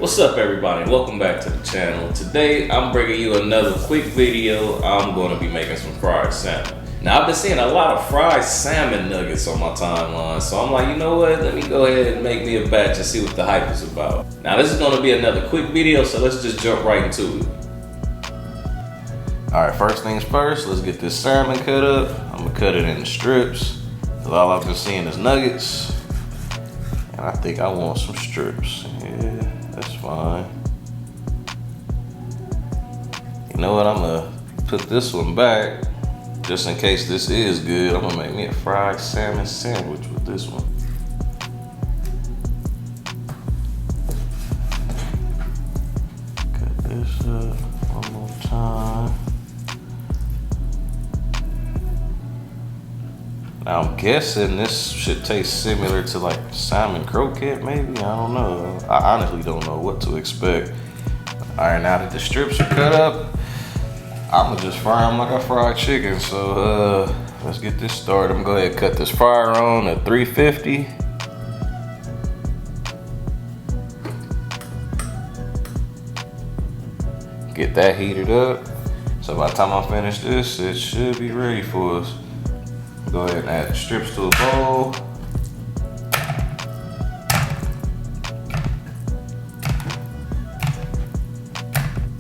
What's up everybody, welcome back to the channel. Today I'm bringing you another quick video. I'm going to be making some fried salmon. Now I've been seeing a lot of fried salmon nuggets on my timeline, so I'm like, you know what, let me go ahead and make me a batch and see what the hype is about. Now this is going to be another quick video, so let's just jump right into it. Alright, first things first, let's get this salmon cut up. I'm going to cut it in strips, because all I've been seeing is nuggets. And I think I want some strips. Yeah, that's fine. You know what, I'm gonna put this one back just in case this is good. I'm gonna make me a fried salmon sandwich with this one. Cut this up one more time. Now I'm guessing this should taste similar to like salmon croquette maybe, I don't know. I honestly don't know what to expect. All right, now that the strips are cut up, I'm gonna just fry them like I fried chicken. So let's get this started. I'm gonna go ahead and cut this fryer on at 350. Get that heated up. So by the time I finish this, it should be ready for us. Go ahead and add the strips to a bowl.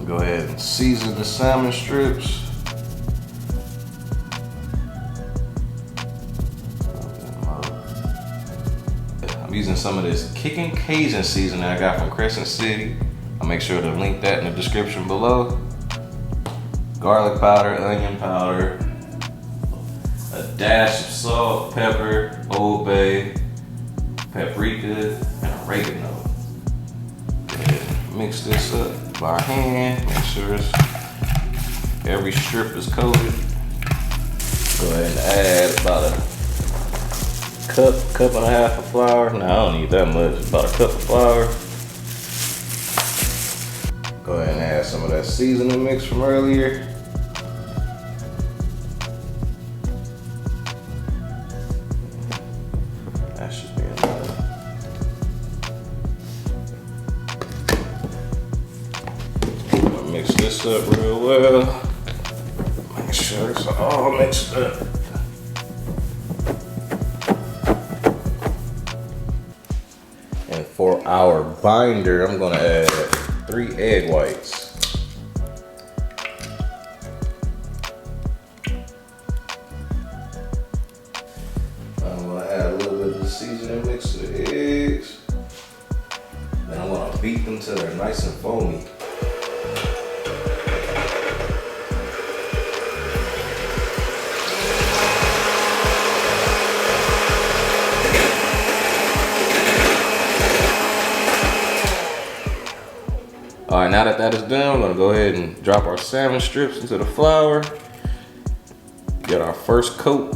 Go ahead and season the salmon strips. I'm using some of this kicking Cajun seasoning I got from Crescent City. I'll make sure to link that in the description below. Garlic powder, onion powder, a dash of salt, pepper, Old Bay, paprika, and oregano. Mix this up by hand. Make sure every strip is coated. Go ahead and add about a cup and a half of flour. No, I don't need that much. About a cup of flour. Go ahead and add some of that seasoning mix from earlier. That should be enough. I'm gonna mix this up real well. Make sure it's all mixed up. And for our binder, I'm gonna add 3 egg whites. Seasoning mix to the eggs. Then I'm gonna beat them till they're nice and foamy. All right, now that that is done, we're gonna go ahead and drop our salmon strips into the flour. Get our first coat.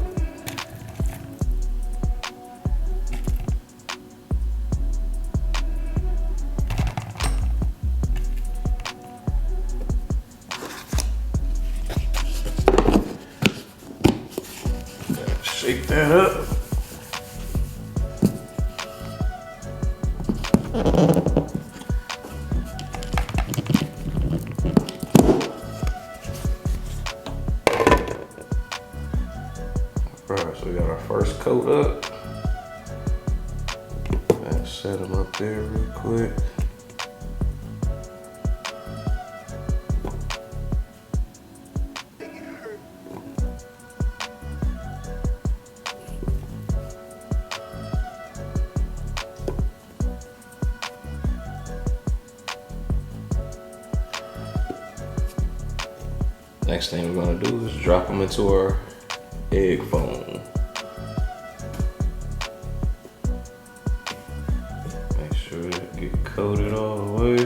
Shake that up. Alright, so we got our first coat up. Let's set them up there real quick. Next thing we're gonna do is drop them into our egg foam. Make sure it get coated all the way.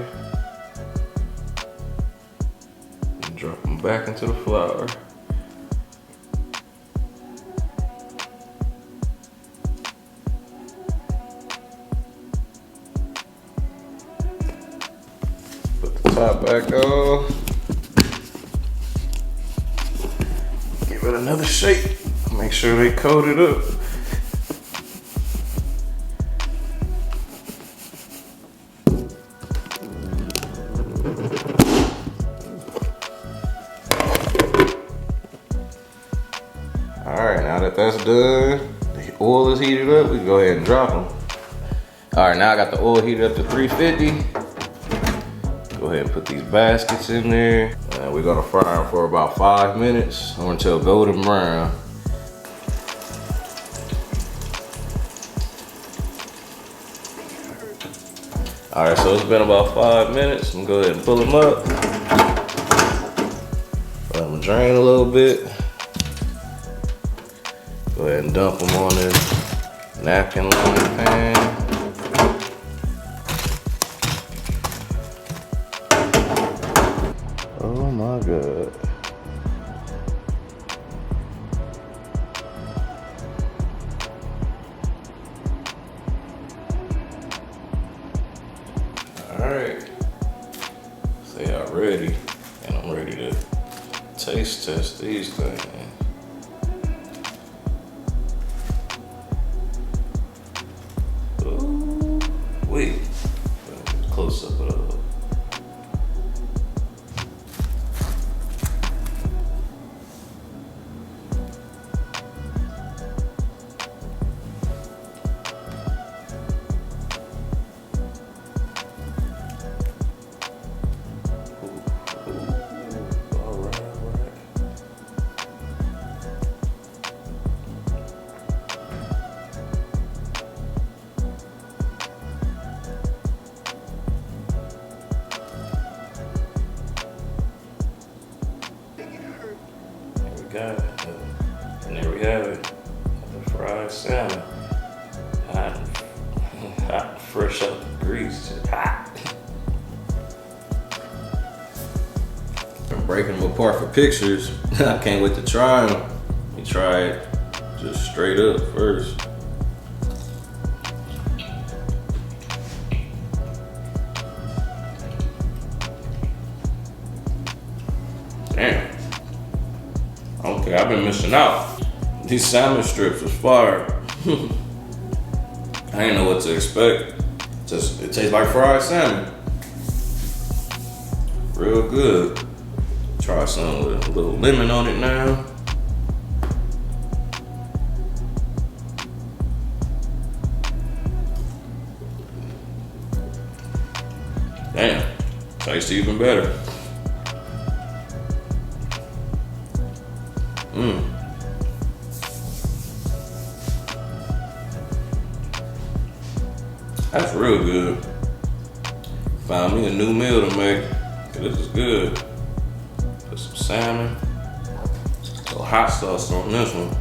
And drop them back into the flour. Put the top back on. Give it another shake. Make sure they coat it up. All right, now that that's done, the oil is heated up, we can go ahead and drop them. All right, now I got the oil heated up to 350. Go ahead and put these baskets in there. And we're gonna fry them for about 5 minutes or until golden brown. All right, so it's been about 5 minutes. I'm gonna go ahead and pull them up. Let them drain a little bit. Go ahead and dump them on this napkin lining pan. Oh my God. All right, so y'all ready, and I'm ready to taste test these things. Ooh, wait, close up of the. And there we have it, the fried salmon. Hot, fresh out the grease, just hot. I'm breaking them apart for pictures. I can't wait to try them. You try it just straight up first. Damn. I don't think I've been missing out. These salmon strips was fire. I didn't know what to expect. It tastes like fried salmon. Real good. Try some with a little lemon on it now. Damn, tastes even better. That's real good. Found me a new meal to make. This is good. Put some salmon. A little hot sauce on this one.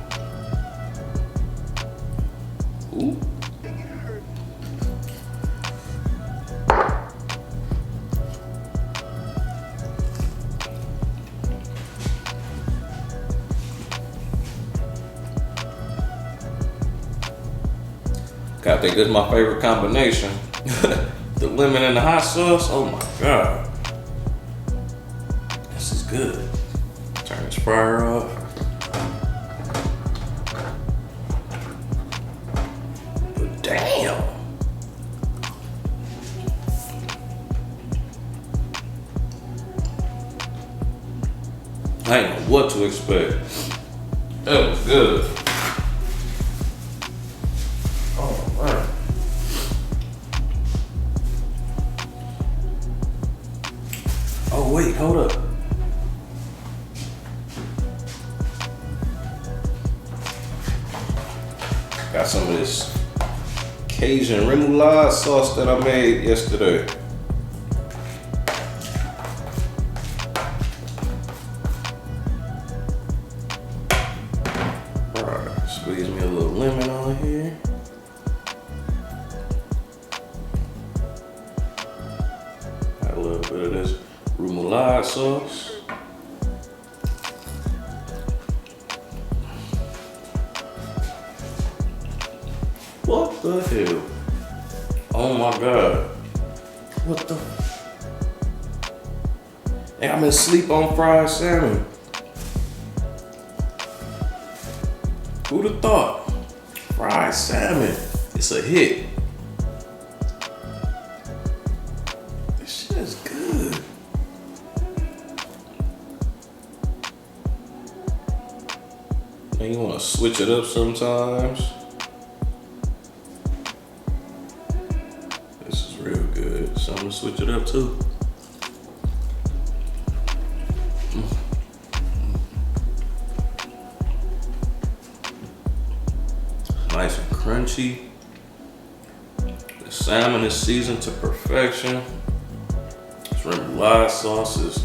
Ooh. I think this is my favorite combination. The lemon and the hot sauce, oh my God. This is good. Turn this fryer off. But damn. I didn't know what to expect. That was good. Oh wait, hold up. Got some of this CAJUN remoulade sauce that I made yesterday. Alright, squeeze me a little lemon on here. Got a little bit of this remoulade sauce. What the hell? Oh my God. What the? Hey, I've been asleep on fried salmon. Who'd have thought? Fried salmon. It's a hit. This shit is good. And you want to switch it up sometimes. This is real good, so I'm gonna switch it up too. Nice and crunchy. The salmon is seasoned to perfection. This remoulade sauce is,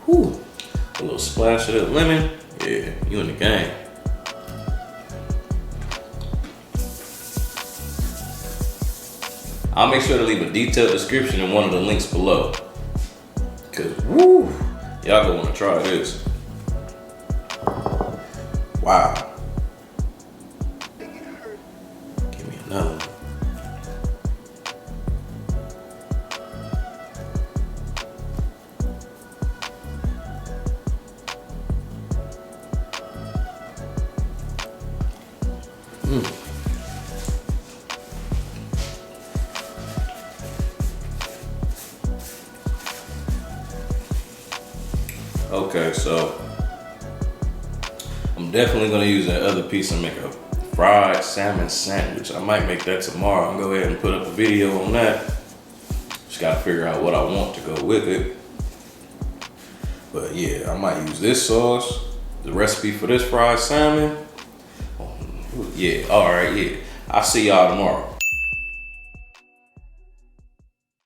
whew, a little splash of that lemon. Yeah, you in the game. I'll make sure to leave a detailed description in one of the links below. Cause woo, y'all gonna wanna try this. Wow. Give me another one. Okay, so I'm definitely gonna use that other piece and make a fried salmon sandwich. I might make that tomorrow and go ahead and put up a video on that. Just gotta figure out what I want to go with it. But yeah, I might use this sauce, the recipe for this fried salmon. Yeah, all right, yeah. I'll see y'all tomorrow.